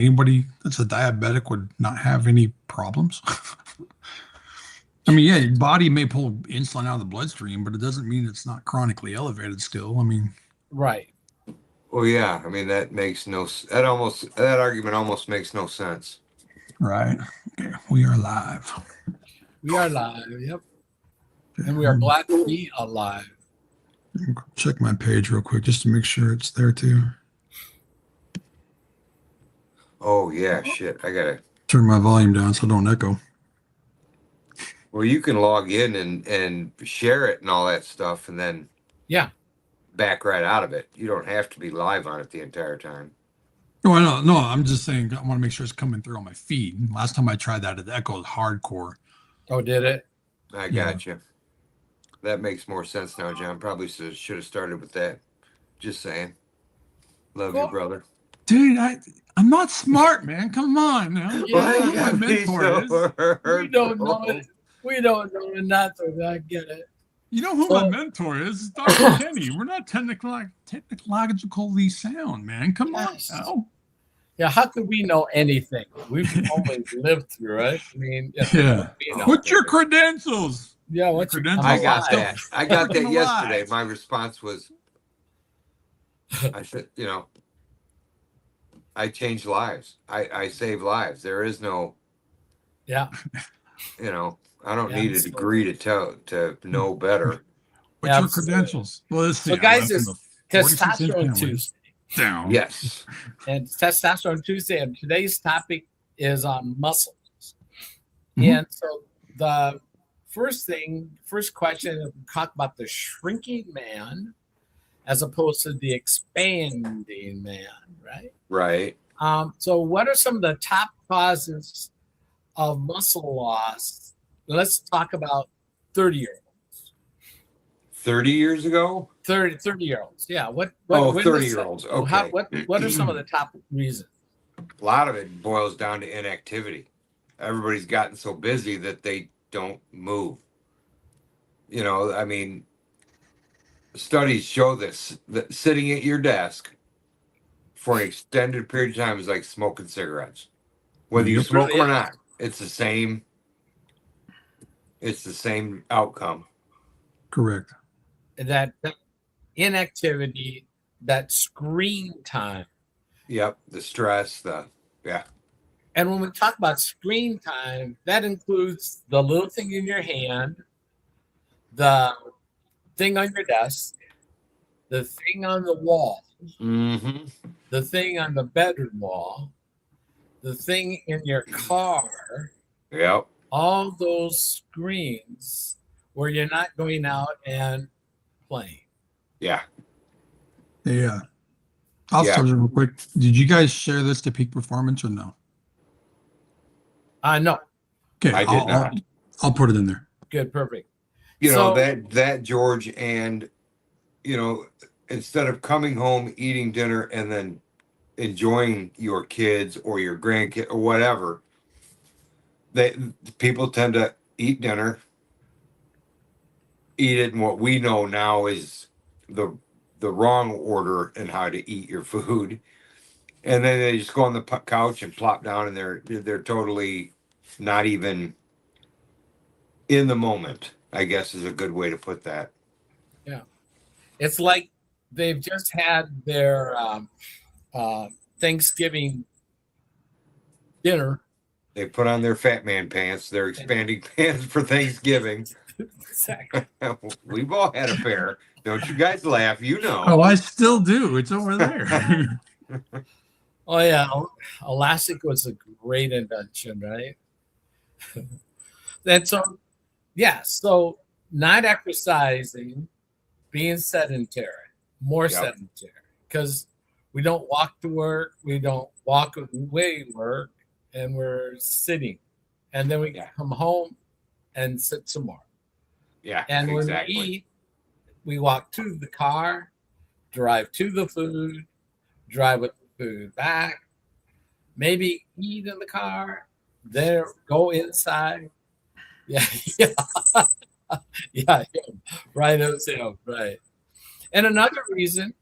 anybody that's a diabetic would not have any problems. I mean, yeah, your body may pull insulin out of the bloodstream, but it doesn't mean it's not chronically elevated still. I mean, Right. Well, yeah. I mean, that argument almost makes no sense. right. Okay, we are live. We are live. Yep. And we are glad to be alive. Check my page real quick just to make sure it's there too. Oh yeah, shit. I gotta. Turn my volume down so I don't echo. Well, you can log in and share it and all that stuff, and then Yeah. back right out of it. You don't have to be live on it the entire time. No, I know. No, I'm just saying I want to make sure it's coming through on my feed. Last time I tried that, it echoed hardcore. Oh, did it? I got you. That makes more sense now, John. Probably should have started with that. Just saying. Love you, brother. Dude, I'm not smart, man. Come on now. Yeah, Who my mentor is. We don't know it. We don't know nothing. I get it. You know who my mentor is? It's Dr. Kenny. We're not technologically sound, man. Come on now. Yeah, how could we know anything? We've always lived through it. I mean, What's your credentials? Yeah, what's your credentials? I got that. I got that yesterday. My response was, I said, I change lives. I save lives. There is no, yeah. I don't need a degree to know better. What's your credentials? Well, let's see. So, guys, it's Testosterone Tuesday. Down. Yes. And Testosterone Tuesday, and today's topic is on muscles. Mm-hmm. And so the first question, we talk about the shrinking man as opposed to the expanding man, right? Right. So what are some of the top causes of muscle loss? Let's talk about 30-year-olds. 30 years ago? 30-year-olds. Yeah. What 30-year-olds. Okay. What are some of the top reasons? A lot of it boils down to inactivity. Everybody's gotten so busy that they don't move. I mean, studies show this, that sitting at your desk for an extended period of time is like smoking cigarettes. Whether you smoke or not, it's the same outcome. Correct. That inactivity, that screen time. Yep, the stress, And when we talk about screen time, that includes the little thing in your hand, the thing on your desk, the thing on the wall, the thing on the bedroom wall, the thing in your car. Yep. All those screens where you're not going out and playing. Yeah. Yeah. I'll start real quick. Did you guys share this to Peak Performance or no? No. Okay. I did not. I'll put it in there. Good. Perfect. That George, and instead of coming home, eating dinner, and then enjoying your kids or your grandkid or whatever, people tend to eat dinner, eat it in what we know now is the wrong order in how to eat your food, and then they just go on the couch and plop down, and they're totally not even in the moment, I guess is a good way to put that. Yeah, it's like they've just had their Thanksgiving dinner. They put on their fat man pants, their expanding pants for Thanksgiving. Exactly. We've all had a pair. Don't you guys laugh? Oh, I still do. It's over there. Oh, yeah. Elastic was a great invention, right? And so, so not exercising, being sedentary, more sedentary, because we don't walk to work, we don't walk away to work, and we're sitting. And then we come home and sit some more. Yeah, and when we eat, we walk to the car, drive to the food, drive with the food back, maybe eat in the car, then go inside. Yeah. Right. Right. And another reason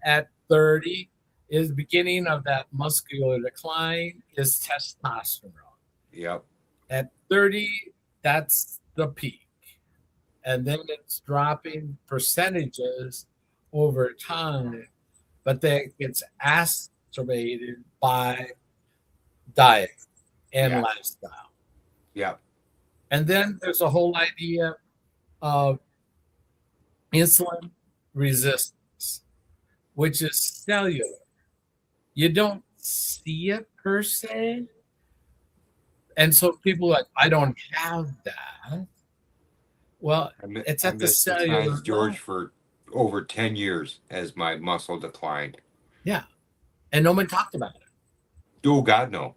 at 30, is the beginning of that muscular decline is testosterone. Yep. At 30, that's the peak. And then it's dropping percentages over time, but that gets exacerbated by diet and Yeah. lifestyle. Yep. And then there's a whole idea of insulin resistance, which is cellular. You don't see it per se. And so people are like, I don't have that. Well, it's I at the missed the cellular signs, George, level. for over 10 years as my muscle declined. Yeah. And no one talked about it. Oh, God, no.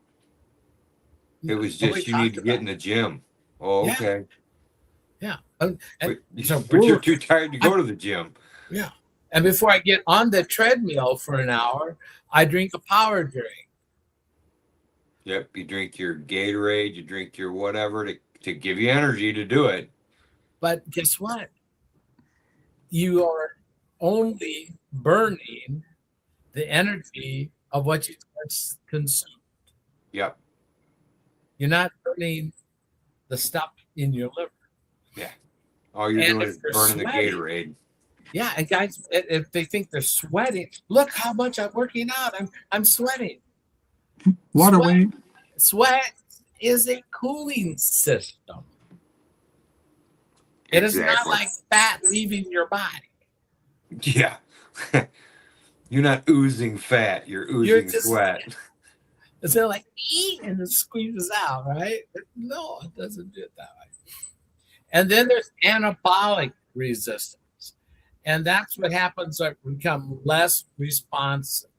It was Nobody just you need talked to get about in the gym. Oh, Yeah. okay. Yeah. But, so, but you're ooh, too tired to go to the gym. yeah. And before I get on the treadmill for an hour, I drink a power drink. Yep. You drink your Gatorade, you drink your whatever to give you energy to do it. But guess what? You are only burning the energy of what you consume. Yep. You're not burning the stuff in your liver. All you're And doing if is you're burning the sweating- Gatorade. Yeah, and guys, if they think they're sweating, look how much I'm working out. I'm sweating. Water Sweat- weight. Sweat is a cooling system. It is not Exactly. like fat leaving your body. Yeah. You're not oozing fat, you're oozing just- sweat. It's not like eat and it squeezes out, right? No, it doesn't do it that way. And then there's anabolic resistance. And that's what happens when we become less responsive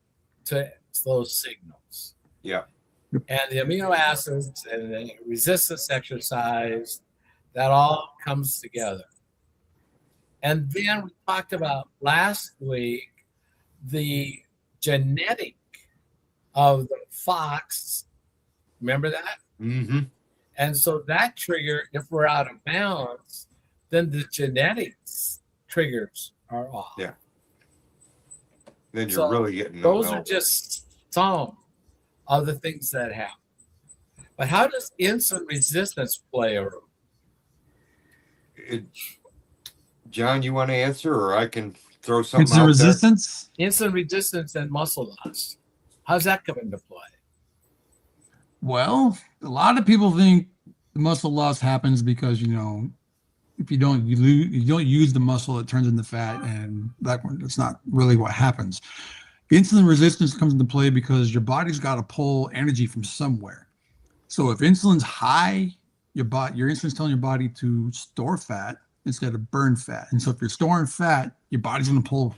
to those signals. Yeah. And the amino acids and the resistance exercise, that all comes together. And then we talked about last week the genetic of the fox. Remember that? Mm-hmm. And so that trigger, if we're out of balance, then the genetics triggers are off. Yeah. Then you're So really getting Those no are just some of the things that happen. But how does insulin resistance play a role? John, you want to answer, or I can throw something It's the out resistance. Insulin resistance and muscle loss. How's that come into play? Well, a lot of people think the muscle loss happens because, if you don't use the muscle, it turns into fat, and that's not really what happens. Insulin resistance comes into play because your body's got to pull energy from somewhere. So if insulin's high, your insulin's telling your body to store fat instead of burn fat. And so if you're storing fat, your body's going to pull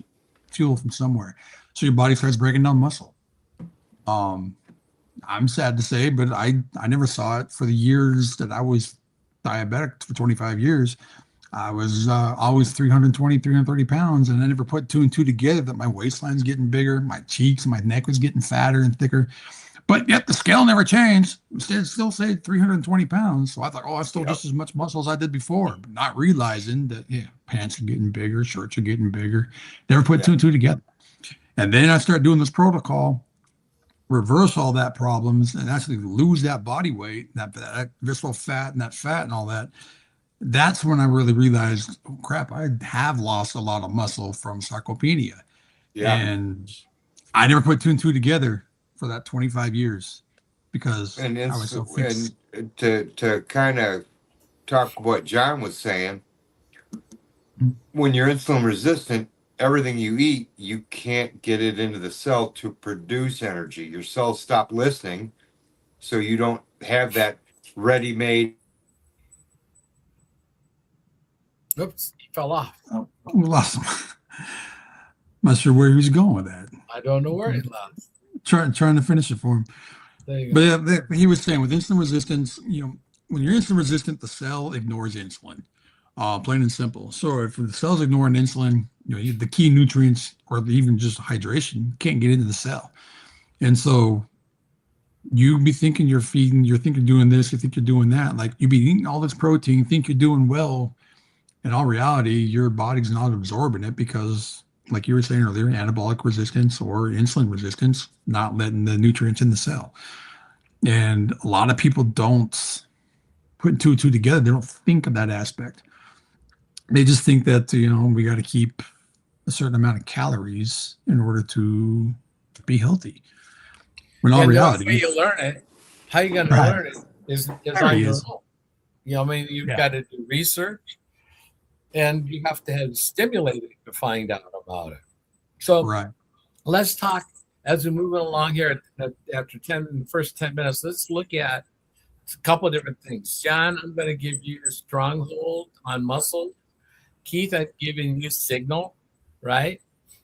fuel from somewhere. So your body starts breaking down muscle. I'm sad to say, but I never saw it for the years that I was diabetic for 25 years. I was always 320, 330 pounds, and I never put two and two together that my waistline's getting bigger, my cheeks and my neck was getting fatter and thicker. But yet the scale never changed. It still said 320 pounds. So I thought, I still just as much muscle as I did before, but not realizing that, pants are getting bigger, shirts are getting bigger. Never put two and two together. And then I started doing this protocol, reverse all that problems, and actually lose that body weight, that visceral fat and that fat and all that. That's when I really realized, oh crap, I have lost a lot of muscle from sarcopenia. Yeah. And I never put two and two together for that 25 years because I was so fixed. And to kind of talk what John was saying, when you're insulin resistant, everything you eat, you can't get it into the cell to produce energy. Your cells stop listening, so you don't have that ready-made. Oops, he fell off. Oh, we lost him. Not sure where he was going with that. I don't know where he lost. Trying to finish it for him. There you go. But he was saying with insulin resistance, when you're insulin resistant, the cell ignores insulin, plain and simple. So if the cell's ignoring insulin, the key nutrients or even just hydration can't get into the cell. And so you be thinking you're doing this, you think you're doing that. Like you be eating all this protein, think you're doing well. In all reality, your body's not absorbing it because like you were saying earlier, anabolic resistance or insulin resistance, not letting the nutrients in the cell. And a lot of people don't put two and two together. They don't think of that aspect. They just think that, we got to keep a certain amount of calories in order to be healthy. When all And the only way reality, you learn it, how you going to right, learn it is there on he your is. own. I mean, you've Yeah. got to do research, and you have to have stimulated to find out about it. So Right. let's talk as we're moving along here after the first 10 minutes. Let's look at a couple of different things. John, I'm going to give you a stronghold on muscle. Keith, I'm giving you signal, right?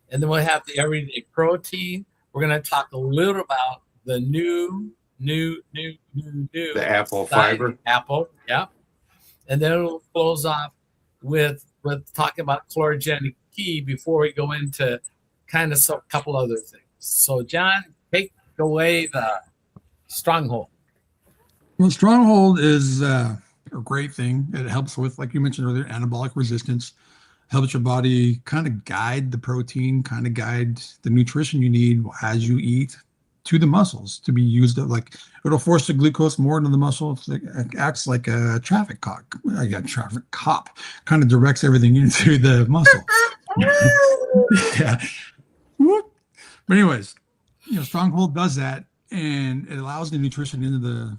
And then we'll have the everyday protein. We're going to talk a little about the new The apple diet, fiber. apple, yeah. And then we'll close off with talking about chlorogenic key before we go into kind of a couple other things. So, John, take away the stronghold. Well, stronghold is a great thing. It helps with, like you mentioned earlier, anabolic resistance. Helps your body kind of guide the protein, kind of guide the nutrition you need as you eat to the muscles to be used. Like it'll force the glucose more into the muscle. It acts like a traffic cop. I got traffic cop. Kind of directs everything into the muscle. Yeah. Whoop. But anyways, stronghold does that, and it allows the nutrition into the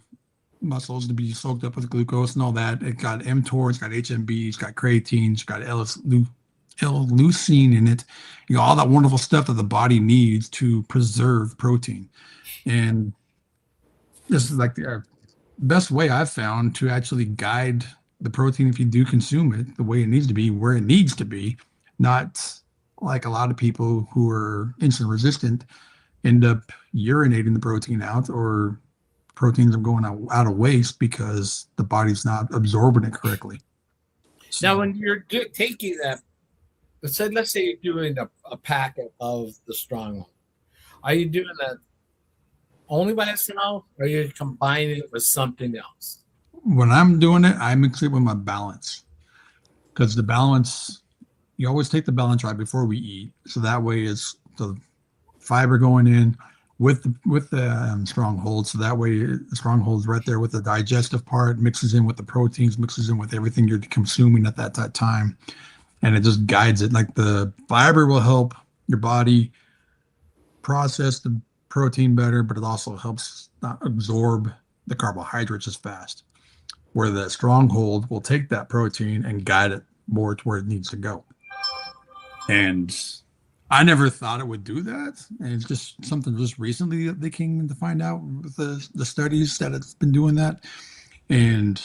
muscles to be soaked up with glucose and all that. It got mTOR, it's got HMB, it's got creatine, it's got L-leucine in it. All that wonderful stuff that the body needs to preserve protein. And this is like the best way I've found to actually guide the protein if you do consume it the way it needs to be, where it needs to be, not like a lot of people who are insulin resistant end up urinating the protein out, or proteins are going out of waste because the body's not absorbing it correctly. So, Now, when you're taking that, let's say you're doing a packet of the stronghold. Are you doing that only by itself, or are you combining it with something else? when I'm doing it, I mix it with my balance, because the balance, you always take the balance right before we eat. So that way it's the fiber going in with the stronghold. So that way the stronghold's right there with the digestive part, mixes in with the proteins, mixes in with everything you're consuming at that time. And it just guides it. Like the fiber will help your body process the protein better, but it also helps not absorb the carbohydrates as fast. Where the stronghold will take that protein and guide it more to where it needs to go. And I never thought it would do that. And it's just something just recently that they came to find out with the studies that it's been doing that. And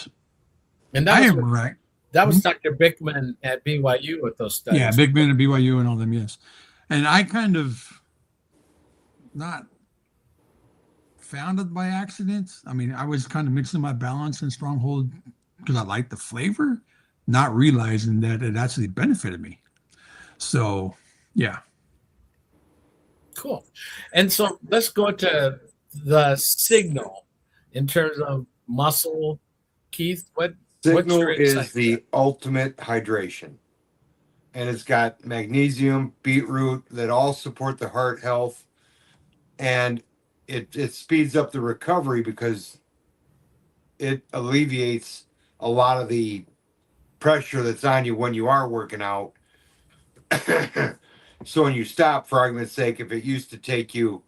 And I am right. that was Dr. Bickman at BYU with those studies. Yeah, Big Ben and BYU and all them, yes. And I kind of not found it by accident. I mean, I was kind of mixing my balance and stronghold because I liked the flavor, not realizing that it actually benefited me. So, yeah. Cool. And so let's go to the signal in terms of muscle. Keith, what's Signal your is insight? the ultimate hydration. And it's got magnesium, beetroot that all support the heart health. And it speeds up the recovery because it alleviates a lot of the pressure that's on you when you are working out. So when you stop, for argument's sake, if it used to take you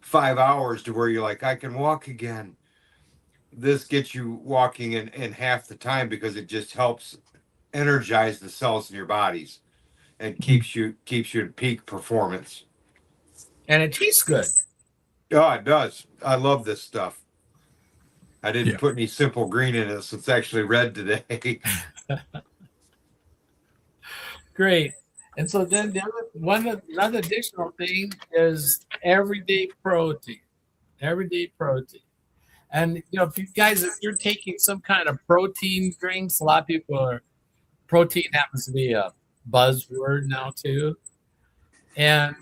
5 hours to where you're like, I can walk again, this gets you walking in half the time because it just helps energize the cells in your bodies and keeps you in peak performance. And it tastes good. Oh, it does. I love this stuff. I didn't Yeah. put any simple green in it, so it's actually red today. Great. And so then another additional thing is everyday protein. Everyday protein. And if you guys, if you're taking some kind of protein drinks, a lot of people are, protein happens to be a buzzword now too. And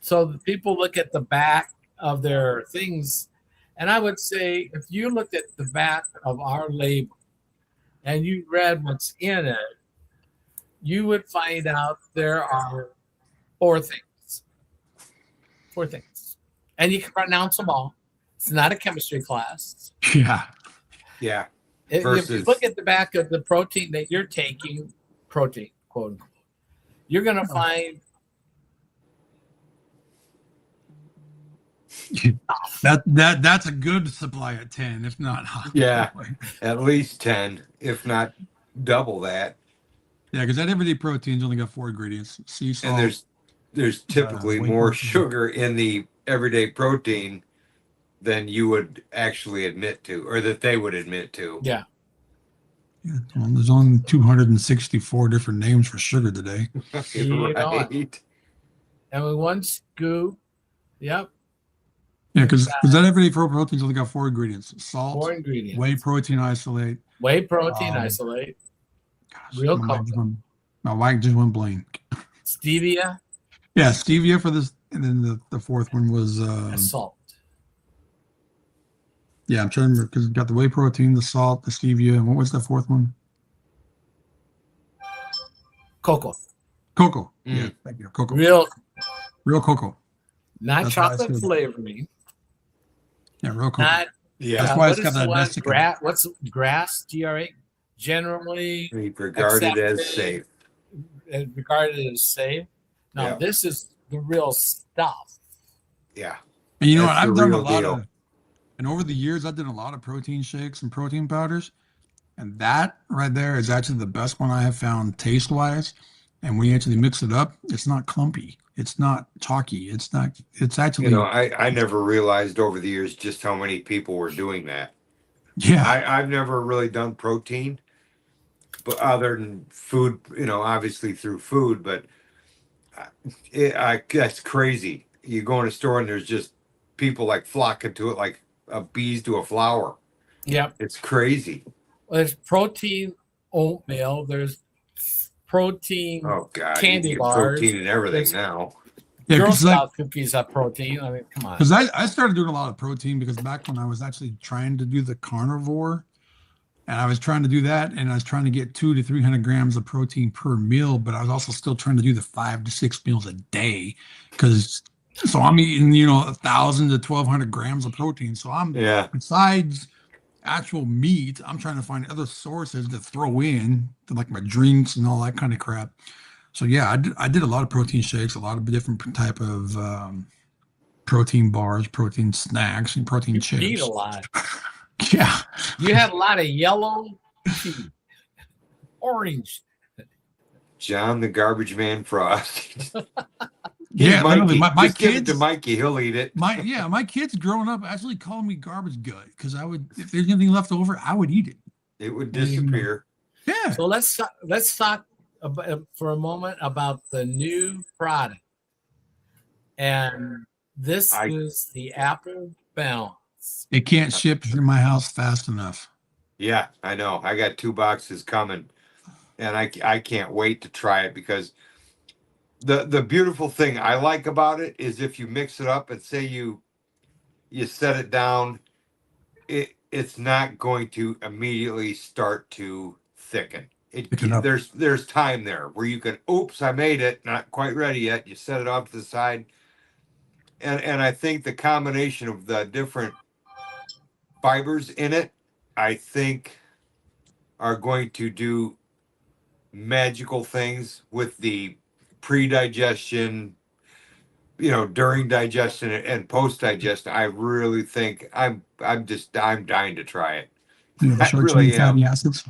so the people look at the back of their things, and I would say if you looked at the back of our label and you read what's in it, you would find out there are Four things. Four things. And you can pronounce them all. It's not a chemistry class. Yeah. Yeah. If you Versus look at the back of the protein that you're taking, protein, quote unquote, you're going to find That's a good supply at 10, if not high. Yeah. At least 10, if not double that. Yeah, because that everyday protein's only got 4 ingredients: sea salt. And there's typically whey more protein. sugar in the everyday protein than you would actually admit to, or that they would admit to. Yeah. Yeah, well, there's only 264 different names for sugar today. You know Right. it. And with one scoop, yep, Yeah, because that everyday protein's only got 4 ingredients: salt, 4 ingredients. whey protein isolate. Whey protein isolate, Gosh, real my cocoa, mic just went blank. stevia, Yeah, stevia for this, and then the fourth one was and salt. yeah, I'm trying to remember because it's got the whey protein, the salt, the stevia, and what was the fourth one? Cocoa. Cocoa. Mm. Yeah, thank you. Cocoa. Real cocoa. not That's why I chocolate said- flavoring. Yeah, real cocoa. Not Yeah. That's why what it's got is the that one? desiccant. What's grass? GRA. Generally Regarded as safe. regarded as safe. Now Yeah. this is the real stuff. Yeah. And you know That's what? the I've done a real lot deal. of, and over the years, I've done a lot of protein shakes and protein powders. And that right there is actually the best one I have found taste wise. And when you actually mix it up, it's not clumpy. It's not chalky. It's actually, I never realized over the years just how many people were doing that. yeah. I've never really done protein, but other than food, obviously through food, but that's crazy. You go in a store and there's just people like flocking to it like bees to a flower. Yep. It's crazy. There's protein oatmeal. There's protein Oh God, candy you get bars. protein and everything It's- now. Yeah, Girl 'cause Scout cookies have protein. I mean, come on. because I started doing a lot of protein because back when I was actually trying to do the carnivore, and I was trying to do that, and I was trying to get 200 to 300 grams of protein per meal, but I was also still trying to do the 5 to 6 meals a day, because so I'm eating 1,000 to 1,200 grams of protein. So I'm Yeah. besides actual meat, I'm trying to find other sources to throw in to like my drinks and all that kind of crap. So yeah, I did a lot of protein shakes, a lot of different type of protein bars, protein snacks, and protein You chips. eat a lot. Yeah. You had a lot of yellow tea, orange. John the Garbage Man Frost. Yeah, literally, Mikey. my Just give it to kids, Mikey. He'll eat it. my kids growing up actually called me garbage gut because if there's anything left over, I would eat it. It would disappear. Yeah. So let's talk for a moment about the new product, and this is the Apple Balance. It can't ship through my house fast enough. Yeah, I know. I got 2 boxes coming, and I can't wait to try it because the beautiful thing I like about it is if you mix it up and say you set it down, it's not going to immediately start to thicken. Thicken up. There's time there where you can, oops, I made it, not quite ready yet. You set it off to the side, and I think the combination of the different fibers in it, I think, are going to do magical things with the pre-digestion, during digestion and post-digestion. I really think I'm dying to try it. The I short really chain am. fatty acids.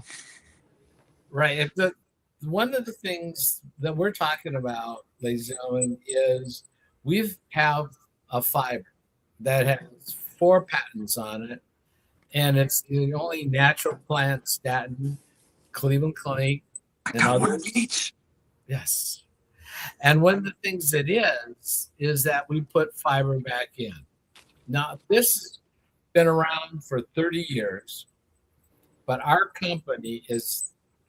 Right. One of the things that we're talking about, ladies and gentlemen, is we have a fiber that has 4 patents on it, and it's the only natural plant statin, Cleveland Clinic, I and got one others. of each. Yes. And one of the things it is that we put fiber back in. Now, this has been around for 30 years, but our company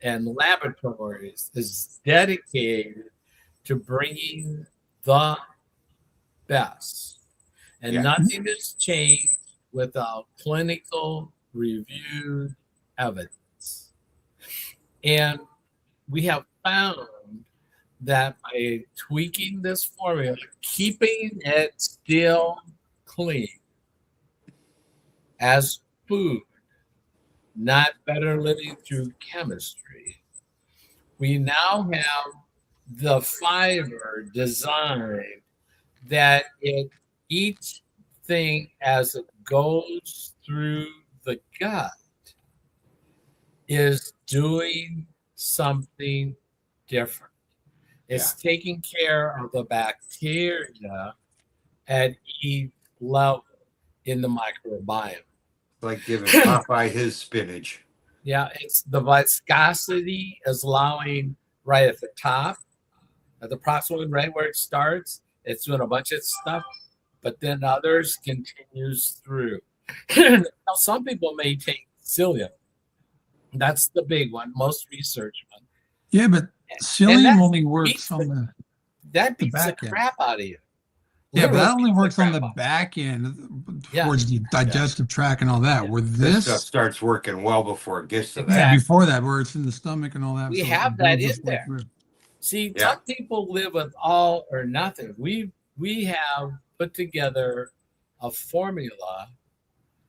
and laboratories is dedicated to bringing the best. And Yeah. nothing has changed without clinical reviewed evidence. And we have found that by tweaking this formula, keeping it still clean as food, not better living through chemistry, we now have the fiber designed that each thing as it goes through the gut is doing something different. It's taking care of the bacteria at each level in the microbiome. Like giving Popeye his spinach. Yeah, it's the viscosity is allowing right at the top, at the proximal, right where it starts. It's doing a bunch of stuff, but then others continues through. Now, some people may take psyllium. That's the big one, most research one. Yeah, but And psyllium only works beats on that the beats the back end. crap out of you. Yeah, but that Literally only beats works on the crap out. back end Yeah. towards the digestive tract and all that. Yeah. Where This stuff this, starts working well before it gets to that. yeah, Exactly. before that, where it's in the stomach and all that. We so it have builds that its in way there. through. See, Yeah. some people live with all or nothing. We have put together a formula,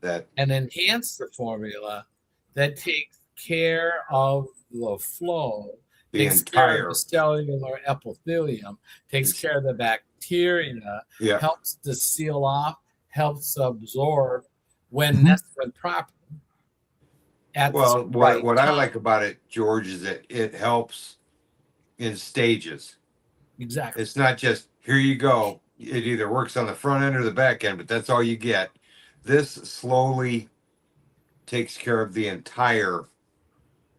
That an enhanced formula that takes care of the flow, the takes care entire of the cellular epithelium, takes care of the bacteria, yeah. helps to seal off, helps absorb when Mhm. necessary, when proper. At the Well, right what I time. like about it, George, is that it helps in stages. Exactly. It's not just here you go. It either works on the front end or the back end, but that's all you get. This slowly takes care of the entire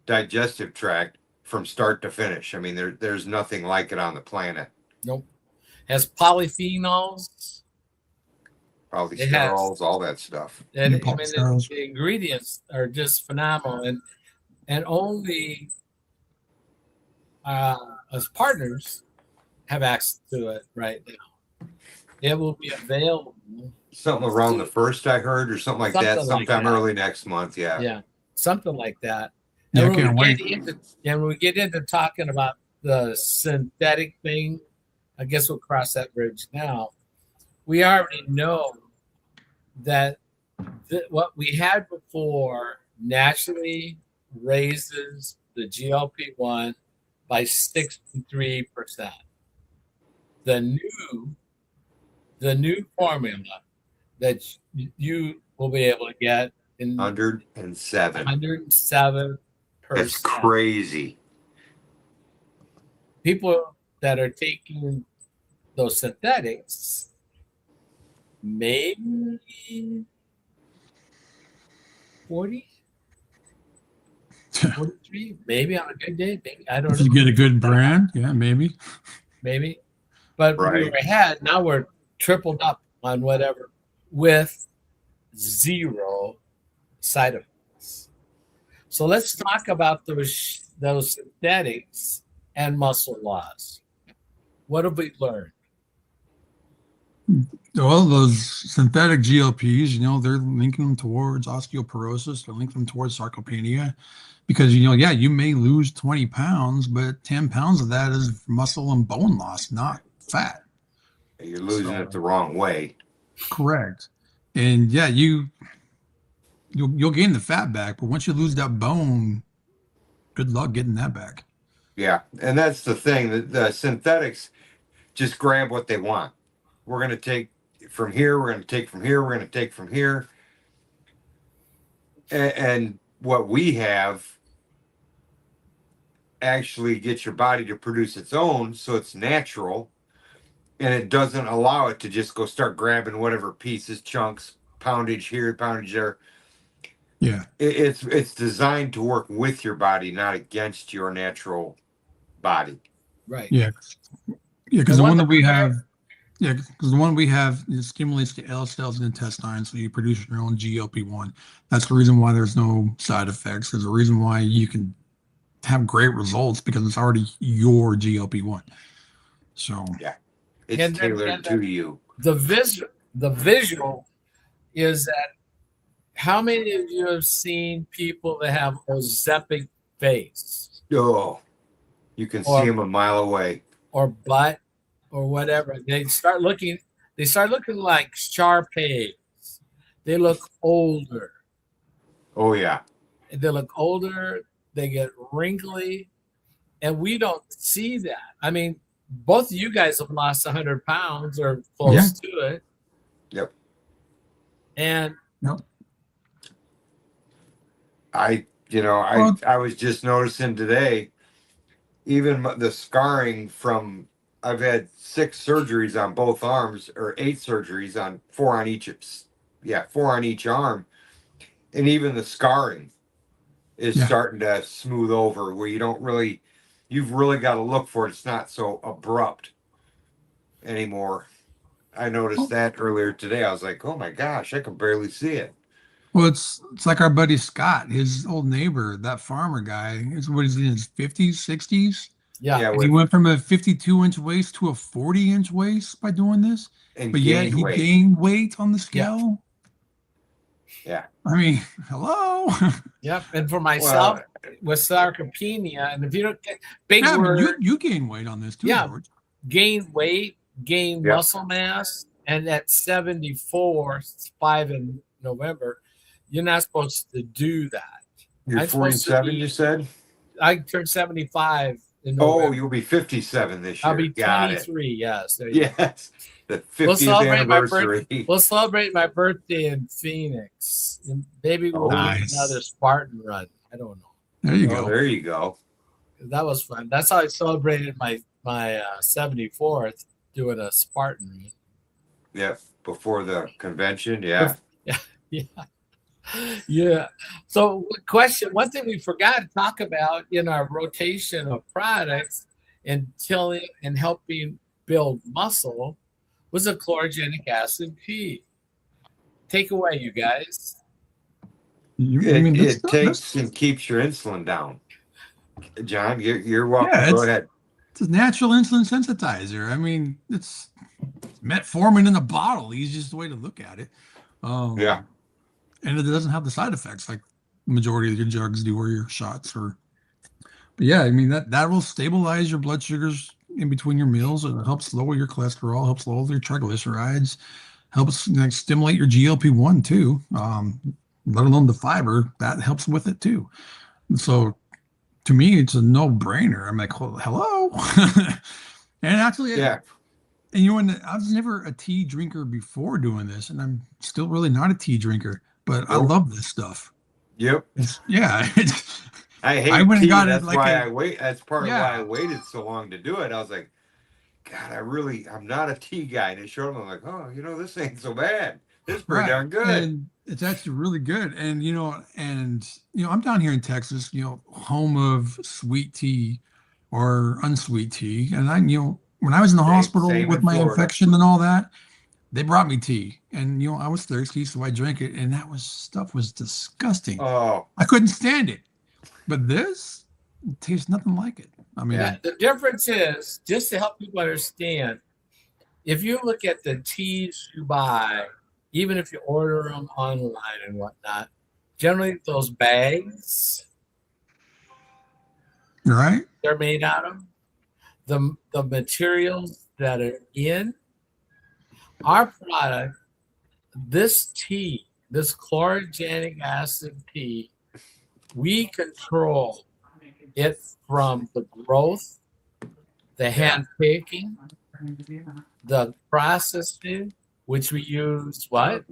digestive tract from start to finish. I mean, there's nothing like it on the planet. Nope. Has polyphenols. Probably It has. sterols, all that stuff. And I mean, Polyphenols. the ingredients are just phenomenal, and only as partners have access to it right now. It will be available. Something around the first I heard, or something like that, Something like sometime that. early next month. Yeah. Yeah, something like that. Yeah, I And can't wait. when we get into talking about the synthetic thing, I guess we'll cross that bridge now. We already know that what we had before naturally raises the GLP-1 by 63%. The new formula that you will be able to get in 107. 107%. That's crazy. People that are taking those synthetics, maybe 40, 43, maybe on a good day. Maybe, I don't If know. you get a good brand, yeah, maybe. Maybe. But we Right. were ahead. Now we're tripled up on whatever with zero side effects. So let's talk about those synthetics and muscle loss. What have we learned? Well, those synthetic GLPs, they're linking them towards osteoporosis. They're linking them towards sarcopenia because, yeah, you may lose 20 pounds, but 10 pounds of that is muscle and bone loss, not fat. You're losing it the wrong way. Correct. And yeah, you'll gain the fat back, but once you lose that bone, good luck getting that back. Yeah, and that's the thing. The synthetics just grab what they want. We're going to take from here. We're going to take from here. We're going to take from here. And what we have actually gets your body to produce its own, so it's natural, and it doesn't allow it to just go start grabbing whatever pieces, chunks, poundage here, poundage there. Yeah, It's designed to work with your body, not against your natural body. Right. yeah, because the one that we have. Yeah, because the one we have it stimulates the L cells in the intestine, so you produce your own GLP-1. That's the reason why there's no side effects. There's a reason why you can have great results because it's already your GLP-1. So yeah, it's tailored to you. The visual is that how many of you have seen people that have Ozempic face? Oh, you can see them a mile away. or butt or whatever. They start looking like Shar-Peis. They look older. Oh yeah. They look older, they get wrinkly, and we don't see that. I mean, both of you guys have lost 100 pounds or Yeah. close to it. Yep. And Yep. I Well, was just noticing today, even the scarring from, I've had 6 surgeries on both arms, or 8 surgeries on 4 on each, yeah, 4 on each arm, and even the scarring is yeah. starting to smooth over where you've really got to look for it. It's not so abrupt anymore. I noticed Well, that earlier today. I was like, oh my gosh, I can barely see it. it's like our buddy Scott, his old neighbor, that farmer guy, is what is in his 50s, 60s. yeah, Yeah, And he with went from a 52-inch waist to a 40-inch waist by doing this. and But yet gained he weight. gained weight on the yeah, scale. Yeah. I mean, hello. yep. And for Well, myself, with sarcopenia, and if you don't get big Yeah, I mean, word, you gain weight on this too, yeah, George. gain weight, gain yeah. muscle mass, and at 74, 5 in November, you're not supposed to do that. You're I'm supposed to 47, be, you said? I turned 75 in Oh, November. you'll be 57 this I'll year. be Got it. 23. Yes, there you go. Yes. The We'll 50th celebrate my birth. anniversary. We'll celebrate my birthday in Phoenix, and maybe we'll Oh, do Nice. another Spartan run. I don't know. There you oh, go. there you go. That was fun. That's how I celebrated my 74th, doing a Spartan run. Yeah. Before the convention. Yeah. Yeah, yeah, yeah. So, question. One thing we forgot to talk about in our rotation of products and telling and helping build muscle was a chlorogenic acid tea. Take away, you guys. I It, mean, it that's takes and keeps your insulin down. John, you're welcome. yeah, Go ahead. it's a natural insulin sensitizer. I mean, it's metformin in a bottle. Easiest way to look at it. Yeah. And it doesn't have the side effects like the majority of your drugs do or your shots. But yeah, I mean that will stabilize your blood sugars in between your meals. It helps lower your cholesterol, helps lower your triglycerides, helps like, stimulate your GLP-1 too. Let alone the fiber that helps with it too. So to me, it's a no-brainer. I'm like, well, hello. And actually, Yeah. and you know, and I was never a tea drinker before doing this, and I'm still really not a tea drinker, but I Nope. love this stuff. Yep. Yeah, I I hate went and tea. got it That's like why a I wait. That's part of why I yeah, waited so long to do it. I was like, God, I'm not a tea guy. And it showed me, I'm like, oh, this ain't so bad. This is pretty right. darn good. And it's actually really good. And I'm down here in Texas, home of sweet tea or unsweet tea. And when I was in the hospital Same with in my Florida. infection and all that, they brought me tea. And I was thirsty, so I drank it, and stuff was disgusting. Oh, I couldn't stand it. But this it tastes nothing like it. I mean, Yeah, the difference is, just to help people understand, if you look at the teas you buy, even if you order them online and whatnot, generally those bags right? they're made out of, the materials that are in our product, this tea, this chlorogenic acid tea, we control it from the growth, the hand picking, the processing, which we use what?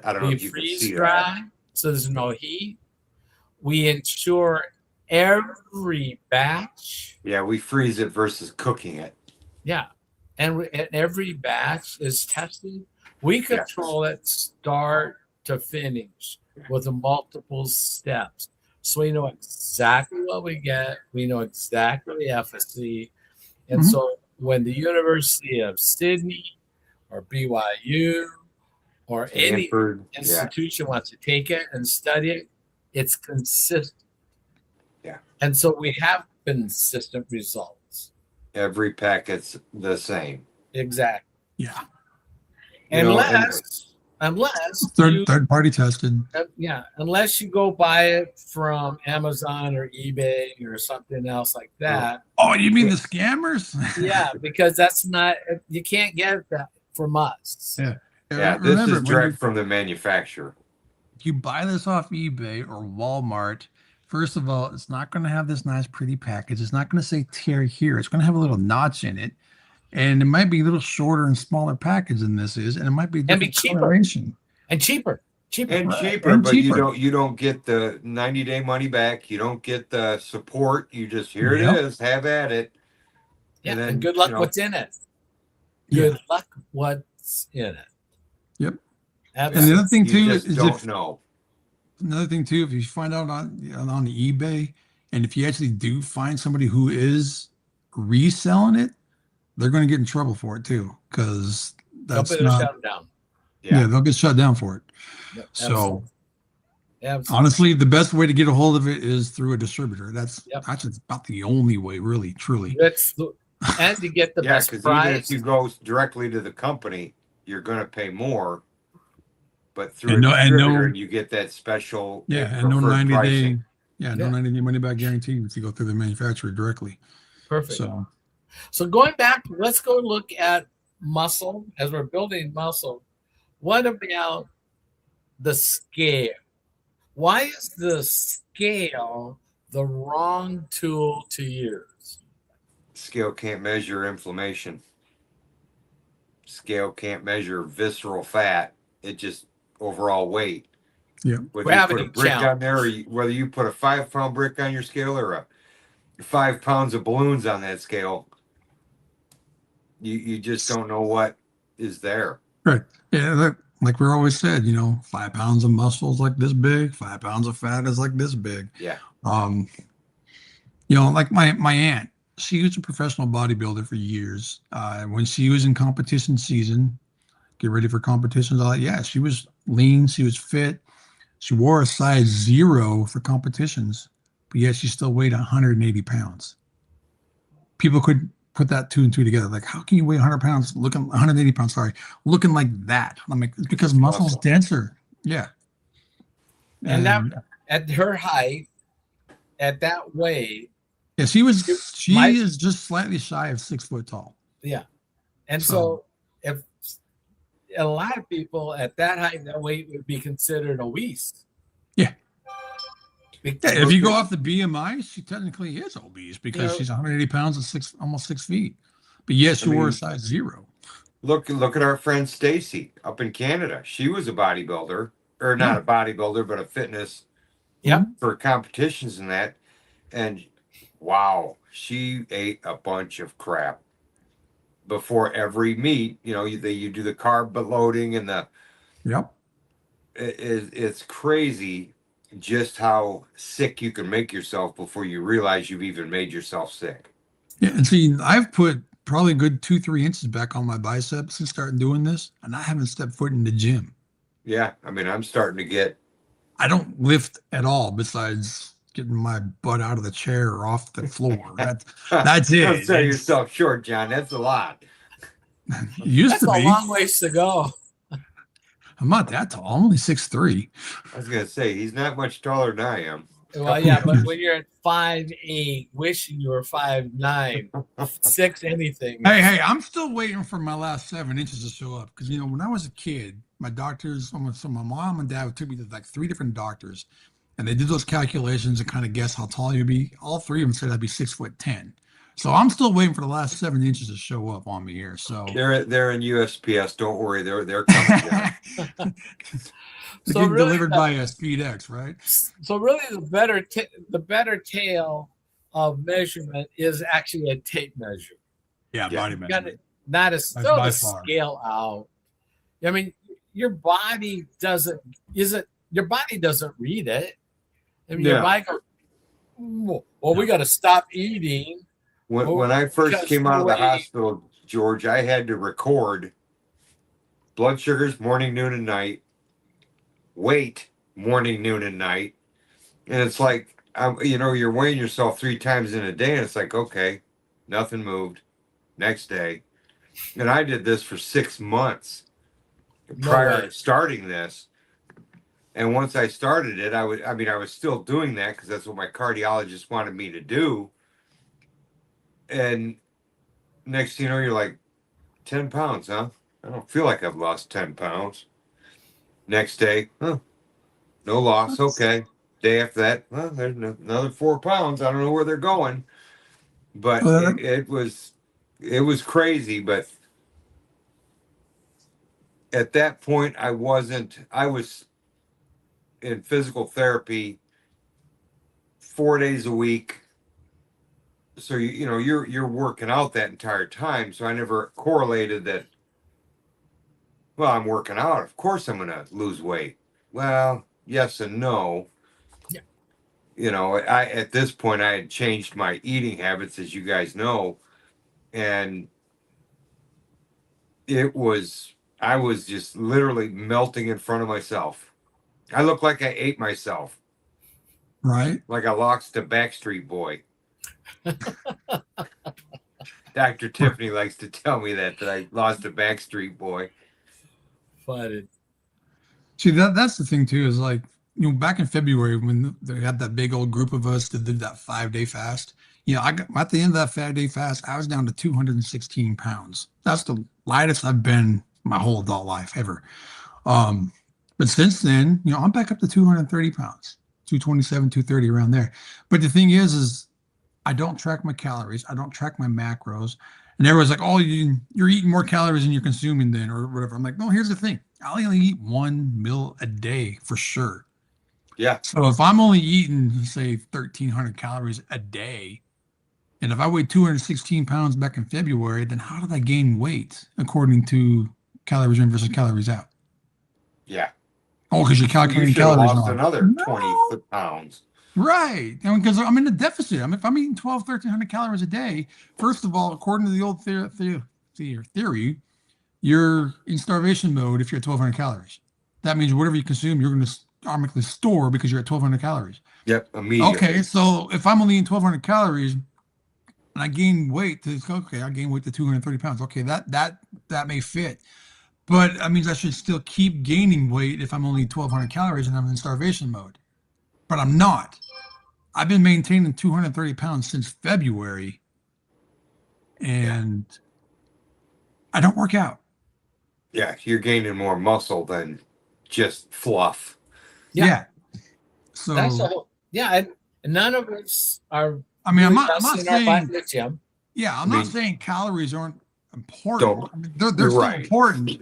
I don't know We if you can freeze see that. dry, so there's no heat. We ensure every batch, Yeah, we freeze it versus cooking it. yeah, and every batch is tested. We control it start to finish with the multiple steps. So we know exactly what we get. We know exactly the efficacy. And Mhm. so when the University of Sydney or BYU or any Stanford. Yeah. institution wants to take it and study it, it's consistent. Yeah. And so we have consistent results. Every packet's the same. Exactly. Yeah. You know, Unless unless third you third party tested. yeah, unless you go buy it from Amazon or eBay or something else like that. Oh, you mean the scammers? Yeah, because that's not, you can't get that from us. Yeah. Yeah, this Remember, is direct from the manufacturer. if you buy this off eBay or Walmart, first of all, it's not going to have this nice, pretty package. It's not going to say tear here. It's going to have a little notch in it. And it might be a little shorter and smaller package than this is. And it might be And be different cheaper. coloration. And cheaper. And Right, cheaper, and but cheaper. you don't get the 90-day money back. You don't get the support. You just here Yep. it is, have at it. Yeah, And then, and good luck you know, what's in it. Yeah. Good luck what's in it. Yep. And Absolutely. the other thing you too just is don't if know. another thing too, if you find out on the eBay, and if you actually do find somebody who is reselling it, they're going to get in trouble for it too, because that's Company will not. shut them down. Yeah, they'll get shut down for it. Yep, So absolutely. Absolutely. honestly, the best way to get a hold of it is through a distributor. That's Yep. actually about the only way, really, truly. And to get the Yeah, best because even if price. you go directly to the company, you're going to pay more. But through And a no- and distributor, no- you get that special Yeah, and no preferred 90 pricing. day, no Yeah. 90-day money back guarantee if you go through the manufacturer directly. Perfect. So So going back, let's go look at muscle as we're building muscle. What about the scale? Why is the scale the wrong tool to use? Scale can't measure inflammation. Scale can't measure visceral fat. It just overall weight. yeah, Whether you put a Gravity brick count. on there, or whether you put a 5-pound brick on your scale or a 5 pounds of balloons on that scale, you just don't know what is there. right. Yeah, like we always said, 5 pounds of muscle is like this big, 5 pounds of fat is like this big. Yeah. Like my aunt, she was a professional bodybuilder for years. When she was in competition season, get ready for competitions, all that. Yeah, she was lean, she was fit. She wore a size 0 for competitions, but yet she still weighed 180 pounds. People could put that 2 and 2 together. Like, how can you weigh 100 pounds, looking 180 pounds, sorry, looking like that? I'm like, it's because muscle's Muscle. denser. Yeah. And that at her height, at that weight, yeah, she might- is just slightly shy of 6 foot tall. yeah. And so if a lot of people at that height, that weight would be considered obese. Yeah. Because Yeah, if you go off the BMI, she technically is obese because Yeah. she's 180 pounds and almost 6 feet. But yes, she wore a mean- size 0. Look at our friend Stacy up in Canada. She was a bodybuilder, or not a bodybuilder, but a fitness Yep. for competitions and that. And wow, she ate a bunch of crap before every meet. You do the carb loading and Yep. it's crazy just how sick you can make yourself before you realize you've even made yourself sick. Yeah, and see, I've put probably a good 2-3 inches back on my biceps since starting doing this, and I haven't stepped foot in the gym. Yeah, I mean, I'm starting to get. I don't lift at all besides getting my butt out of the chair or off the floor. That's it. Don't sell It's- yourself short, John. That's a lot. It used that's to a be. long ways to go. I'm not that tall. I'm only 6'3". I was gonna say he's not much taller than I am. Well, yeah, but when you're at 5'8", wishing you were 5'9", 6 anything. Hey, I'm still waiting for my last 7 inches to show up. Because, when I was a kid, my doctors, so my mom and dad took me to like 3 different doctors. And they did those calculations and kind of guess how tall you'd be. All 3 of them said I'd be 6'10". So I'm still waiting for the last 7 inches to show up on me here. So They're in USPS. Don't worry, they're coming down. They're So getting really delivered by a SpeedX, right? So really, the better tail of measurement is actually a tape measure. Yeah, Yeah. body You got measurement. it, not a By still to far. scale out. I mean, your body doesn't read it. I mean, your Yeah. body goes, well, we got to stop eating. When I first because came out of the weight- hospital, George, I had to record blood sugars morning, noon, and night, weight morning, noon, and night, and it's like you're weighing yourself 3 times in a day, and it's like, okay, nothing moved. Next day, and I did this for 6 months, prior way. to starting this. And once I started it, I was still doing that because that's what my cardiologist wanted me to do. And next thing you know, you're like, 10 pounds, huh? I don't feel like I've lost 10 pounds. Next day, huh? No loss. Okay. Day after that, well, there's another 4 pounds. I don't know where they're going, but Uh, it was crazy. But at that point, I was in physical therapy 4 days a week. So you're working out that entire time. So I never correlated that. Well, I'm working out. Of course, I'm going to lose weight. Well, yes and no. Yeah. I at this point I had changed my eating habits, as you guys know, and I was just literally melting in front of myself. I looked like I ate myself, right. like I lost a Backstreet Boy. Dr. Tiffany likes to tell me that I lost a Backstreet Boy. But See, that's the thing too, is like, back in February when they had that big old group of us that did that 5 day fast. I got at the end of that 5 day fast, I was down to 216 pounds. That's the lightest I've been my whole adult life ever. Um, but since then, I'm back up to 230 pounds, 227, 230 around there. But the thing is I don't track my calories. I don't track my macros. And everyone's like, oh, you're eating more calories than you're consuming then, or whatever. I'm like, no, here's the thing. I only eat one meal a day for sure. Yeah. So if I'm only eating, say, 1,300 calories a day, and if I weighed 216 pounds back in February, then how did I gain weight according to calories in versus calories out? Yeah. Oh, because you're You calculating should have calories lost wrong. another 20 No. pounds. Right. Because I'm in a deficit. If I'm eating 12, 1,300 calories a day, first of all, according to the old theory, you're in starvation mode if you're at 1,200 calories. That means whatever you consume, you're going to automatically store because you're at 1,200 calories. Yep, immediately. Okay, so if I'm only eating 1,200 calories and I gain weight I gain weight to 230 pounds. Okay, that may fit. But that means I should still keep gaining weight if I'm only 1,200 calories and I'm in starvation mode. But I'm not. I've been maintaining 230 pounds since February, and I don't work out. Yeah, you're gaining more muscle than just fluff. Yeah. So that's and none of us are. I mean, really I'm not saying. Yeah, I'm not mean, saying calories aren't important. They're still right. important,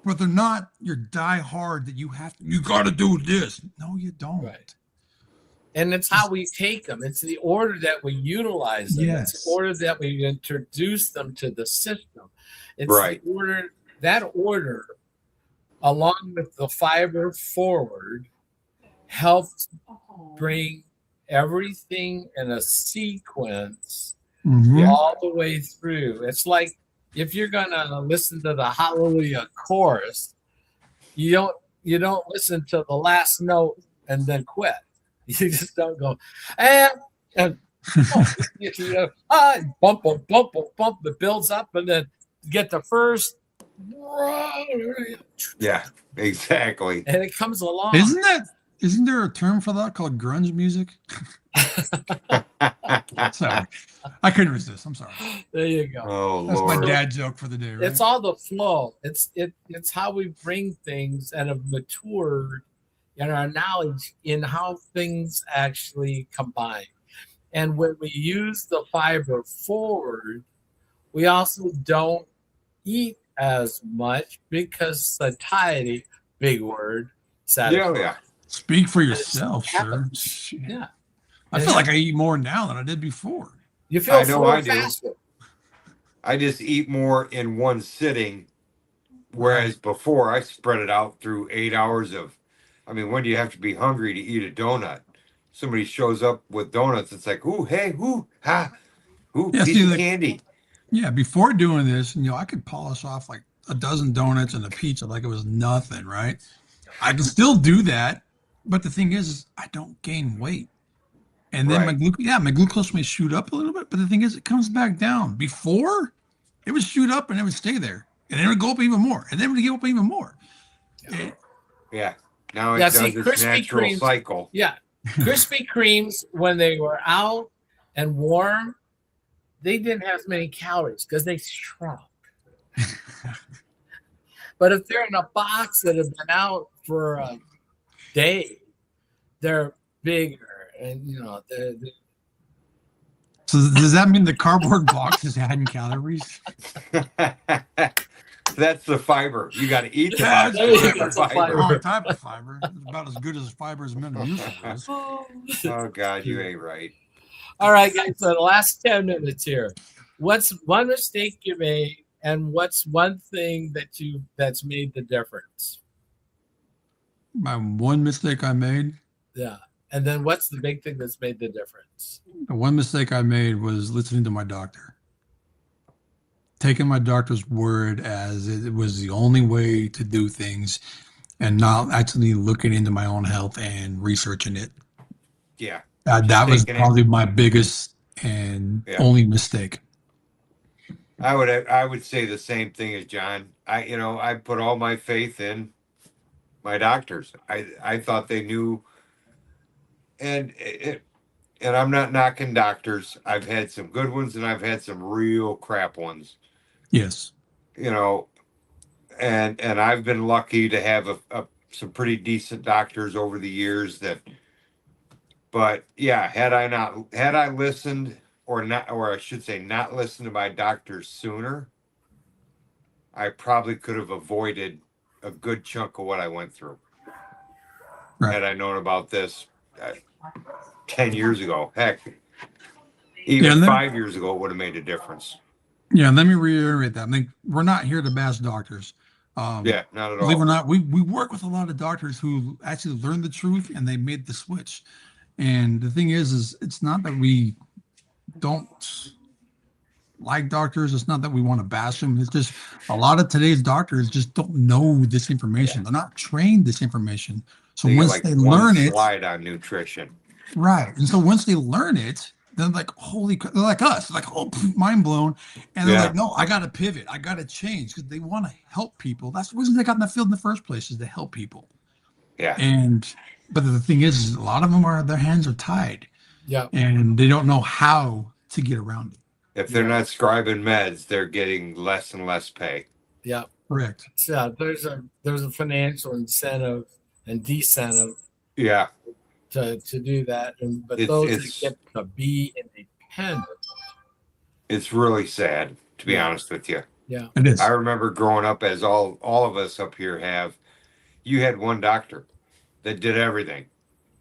but they're not your die hard that you got to do this. No, you don't. Right. And it's how we take them. It's the order that we utilize them. Yes. It's the order that we introduce them to the system. It's right. the order, that order, along with the fiber forward, helps bring everything in a sequence all the way through. It's like if you're gonna listen to the Hallelujah chorus, you don't listen to the last note and then quit. You just don't go and bump, it builds up, and then get the first. Yeah, exactly. And it comes along. Isn't there a term for that called grunge music? Sorry, I couldn't resist. I'm sorry. There you go. Oh, that's Lord. my dad joke for the day. Right? It's all the flow. It's how we bring things and have matured in our knowledge in how things actually combine. And when we use the fiber forward, we also don't eat as much because satiety, big word, satisfies. Yeah. Speak for yourself, sir. Yeah. I feel like I eat more now than I did before. You feel I know I do. faster. I just eat more in one sitting, whereas before I spread it out through 8 hours of. I mean, when do you have to be hungry to eat a donut? Somebody shows up with donuts. It's like, ooh, hey, ooh, ha, ooh, piece of candy. Yeah, before doing this, I could polish off like a dozen donuts and a pizza like it was nothing, right? I can still do that, but the thing is I don't gain weight. And then my glucose may shoot up a little bit, but the thing is it comes back down. Before, it would shoot up and it would stay there. And then it would go up even more. And then it would go up even more. Eh, Yeah. Now Yeah, it see, does its Krispy natural Kremes. cycle. Yeah, Krispy Kremes when they were out and warm, they didn't have as many calories because they shrunk. But if they're in a box that have been out for a day, they're bigger, and So does that mean the cardboard box is adding calories? That's the fiber. You got to eat the Yeah, box it's to There you get go, the it's a the fiber. wrong type of fiber. It's about as good as fiber as Metamucil is. Oh God, you ain't right. All right, guys. So the last 10 minutes here. What's one mistake you made, and what's one thing that's made the difference? My one mistake I made, Yeah, and then what's the big thing that's made the difference? the one mistake I made was listening to my doctor. Taking my doctor's word as it was the only way to do things and not actually looking into my own health and researching it. Yeah. That was Taking it. probably my biggest and Yeah. only mistake. I would say the same thing as John. I put all my faith in my doctors. I thought they knew, and and I'm not knocking doctors. I've had some good ones and I've had some real crap ones. Yes. You know, and I've been lucky to have some pretty decent doctors over the years that. But yeah, had I listened or not, or I should say, not listened to my doctors sooner, I probably could have avoided a good chunk of what I went through. Right. Had I known about this 10 years ago, heck, Yeah, even and then, 5 years ago, it would have made a difference. yeah, let me reiterate that. I mean, we're not here to bash doctors. Yeah, not at Believe it or all. not, we work with a lot of doctors who actually learned the truth and they made the switch. And the thing is it's not that we don't like doctors. It's not that we want to bash them. It's just a lot of today's doctors just don't know this information. They're not trained this information. So They get once like they one learn it, slide on nutrition. right. And so once they learn it, they're like, holy, they're like us, they're like, oh, mind blown. And they're Yeah, like, no, I got to pivot. I got to change because they want to help people. That's the reason they got in the field in the first place is to help people. yeah. And, but the thing is a lot of them their hands are tied Yeah, and they don't know how to get around it. If they're Yeah. not scribing meds, they're getting less and less pay. yeah. Correct. So there's a financial incentive and decentive Yeah, to do that, but it's those that it's get to be independent. it's really sad, to be Yeah. honest with you. Yeah, It is. I remember growing up, as all of us up here have. You had one doctor that did everything.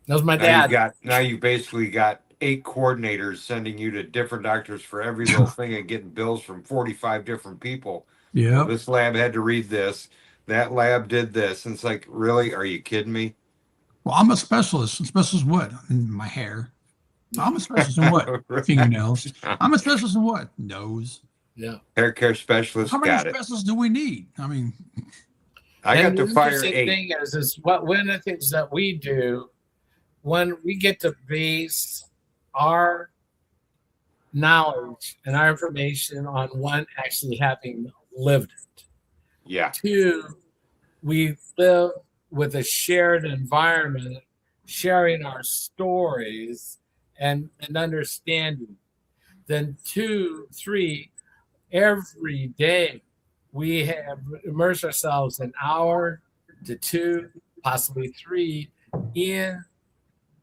that was my Now dad. you basically got 8 coordinators sending you to different doctors for every little thing and getting bills from 45 different people. Well, Yeah. this lab had to read this. That lab did this. And it's like, really? Are you kidding me? Well, I'm a specialist. A specialist in what? In my hair. I'm a specialist in what? Fingernails. I'm a specialist in what? Nose. Yeah, Hair care specialist How many got it. specialists do we need? I mean, I and got the to fire interesting 8. thing is what one of the things that we do when we get to base our knowledge and our information on one actually having lived it. Yeah, 2, we live with a shared environment, sharing our stories and understanding. Then 2, 3, every day we have immersed ourselves an hour to 2, possibly 3 in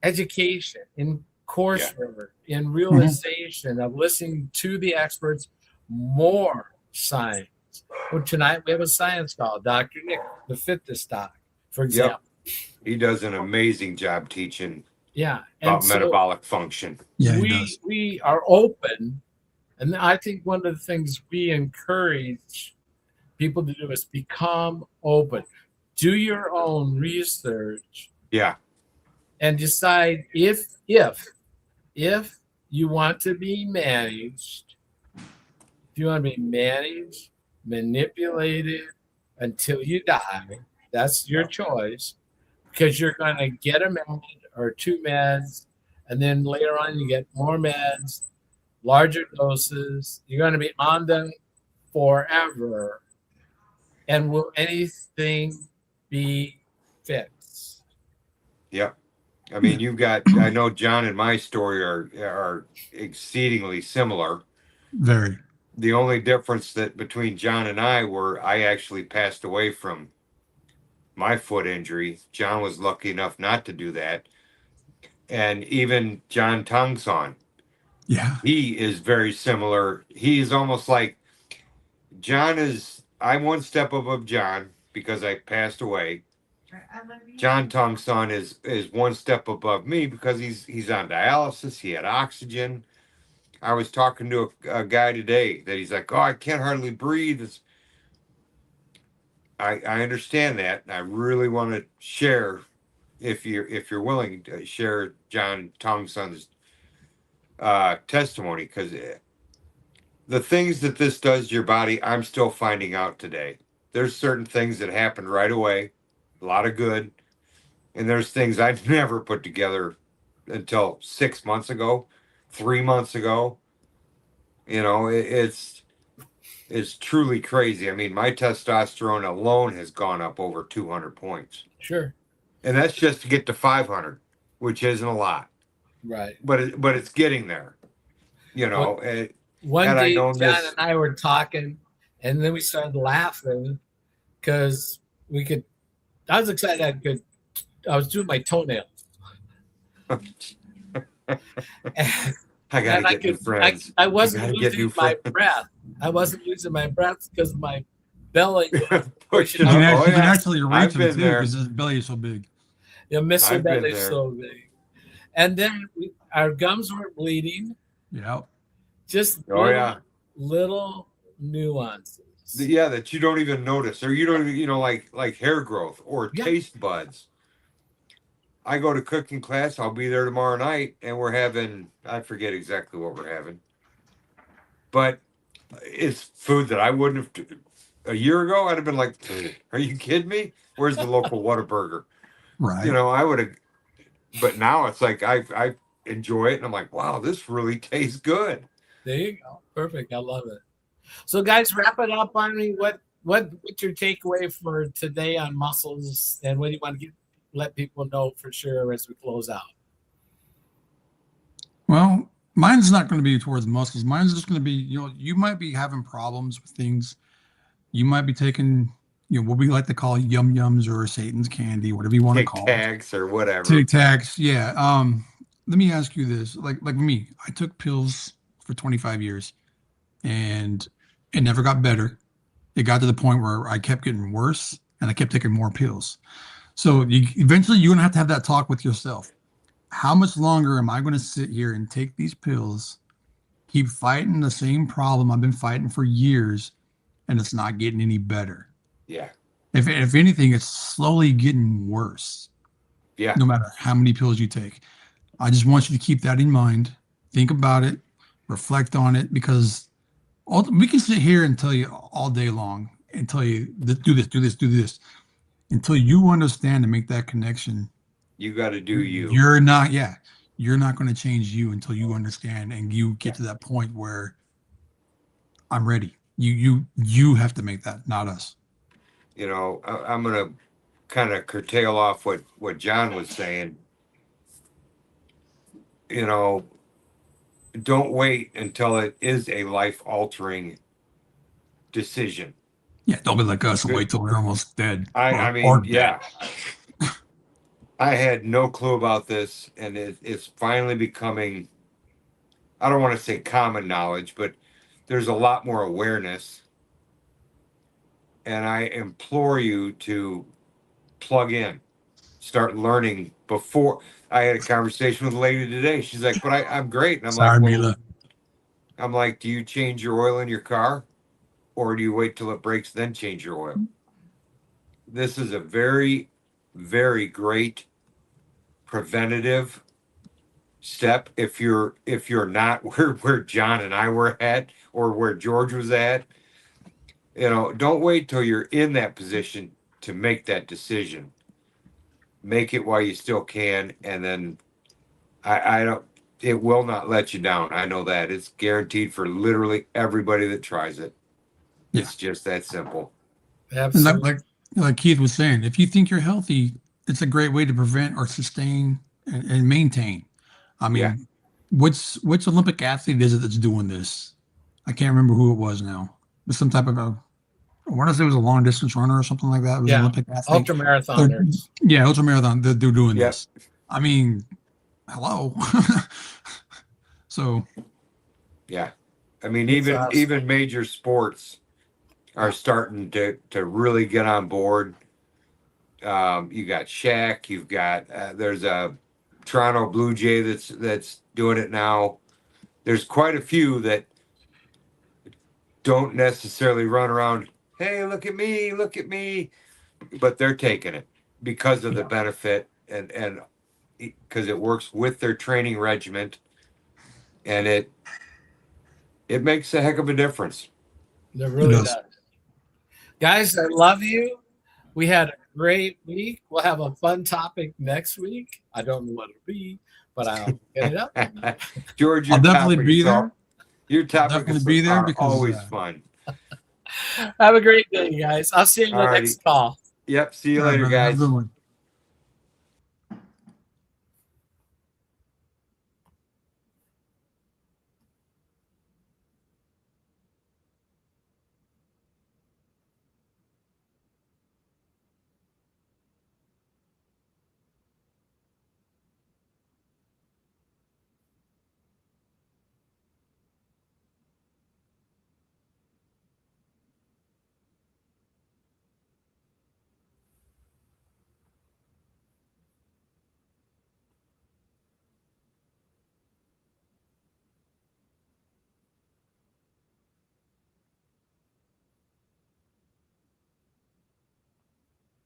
education, in coursework, in realization of listening to the experts, more science. Well, tonight we have a science call, Dr. Nick, the fitness doc, for example. he does an amazing job teaching Yeah. about And so metabolic function. yeah, he does. we are open. And I think one of the things we encourage people to do is become open. Do your own research Yeah, and decide if you want to be managed, if you want to be managed, manipulated until you die, that's your choice, because you're going to get a med or 2 meds, and then later on you get more meds, larger doses. You're going to be on them forever. And will anything be fixed. Yep. I mean, you've got. I know John and my story are exceedingly similar. Very. The only difference that between John and I were I actually passed away from my foot injury. John was lucky enough not to do that. And even John Tongson, Yeah. he is very similar. He's almost like John is. I'm one step above John because I passed away. John Tongson is one step above me because he's on dialysis. He had oxygen. I was talking to a guy today that he's like, oh, I can't hardly breathe. I understand that. And I really want to share if you're willing to share John Tongson's testimony because the things that this does to your body, I'm still finding out today. There's certain things that happen right away, a lot of good, and there's things I never put together until 6 months ago, 3 months ago. You know, it's truly crazy. I mean, my testosterone alone has gone up over 200 points. Sure. And that's just to get to 500, which isn't a lot. Right. But it's getting there. You know, One had I day, known John this, and I were talking, and then we started laughing because we could. I was excited. I was doing my toenails, and, I gotta I get new could. friends. I wasn't gotta get losing new my friends. breath. I wasn't losing my breath because my belly. Pushing You can, up. Oh, you can yeah. actually reach I've him been too there. because his belly is so big. Mr. I've been Belly's there. so big, and then our gums were bleeding. Yeah. Just little nuances. Yeah, that you don't even notice, or you don't even, like hair growth or taste buds. I go to cooking class. I'll be there tomorrow night, and we're having, I forget exactly what we're having, but it's food that I wouldn't have. A year ago, I'd have been like, "Are you kidding me? Where's the local Whataburger?" Right. You know, I would have. But now it's like I enjoy it, and I'm like, "Wow, this really tastes good." There you go. Perfect. I love it. So, guys, wrap it up on me. What's your takeaway for today on muscles, and what do you want to let people know for sure as we close out? Well, mine's not going to be towards muscles. Mine's just going to be, you might be having problems with things. You might be taking, what we like to call yum yums or Satan's candy, whatever you want to Tic call it. Tacs or whatever. Tic Tacs, yeah. Let me ask you this: like me, I took pills for 25 years, and it never got better. It got to the point where I kept getting worse, and I kept taking more pills. So eventually, you're gonna have to have that talk with yourself. How much longer am I going to sit here and take these pills, keep fighting the same problem I've been fighting for years, and it's not getting any better? Yeah. If anything, it's slowly getting worse. Yeah. No matter how many pills you take. I just want you to keep that in mind. Think about it, reflect on it, because we can sit here and tell you all day long and tell you, do this, do this, do this, until you understand and make that connection. You got to do you. You're not going to change you until you understand and you get to that point where I'm ready. You have to make that, not us. I'm going to kind of curtail off what John was saying. Don't wait until it is a life-altering decision. Yeah, don't be like us and wait till we're almost dead. I mean, yeah. I had no clue about this, and it's finally becoming, I don't want to say common knowledge, but there's a lot more awareness. And I implore you to plug in, start learning before. I had a conversation with a lady today. She's like, but I'm great. And I'm Sorry, like, Mila. I'm like, do you change your oil in your car? Or do you wait till it breaks, then change your oil? This is a very, very great preventative step. If you're not where John and I were at, or where George was at, don't wait till you're in that position to make that decision. Make it while you still can, and then I don't. It will not let you down. I know that. It's guaranteed for literally everybody that tries it. It's just that simple. Absolutely. like Keith was saying, if you think you're healthy, it's a great way to prevent or sustain and maintain. I Yeah. mean, which Olympic athlete is it that's doing this? I can't remember who it was now. It was some type of a, I want to say it was a long distance runner or something like that. It was an Yeah. Olympic athlete. Ultra They're, marathoners. yeah, ultra marathon. They're doing Yep. this. I mean, hello. So Yeah. I mean, It's even major sports are starting to really get on board. You got Shaq. You've got there's a Toronto Blue Jay that's doing it now. There's quite a few that don't necessarily run around. Hey, look at me, but they're taking it because of the yeah, benefit and because it works with their training regiment, and it makes a heck of a difference. It it really does. does. Guys, I love you. We had a great week. We'll have a fun topic next week. I don't know what it'll be, but I'll get it up. George, I'll definitely be there. Your I'll topics definitely be there are because always fun. Have a great day, guys. I'll see you in the Alrighty. next call. Yep. See you all right, later, brother, have a guys. good one.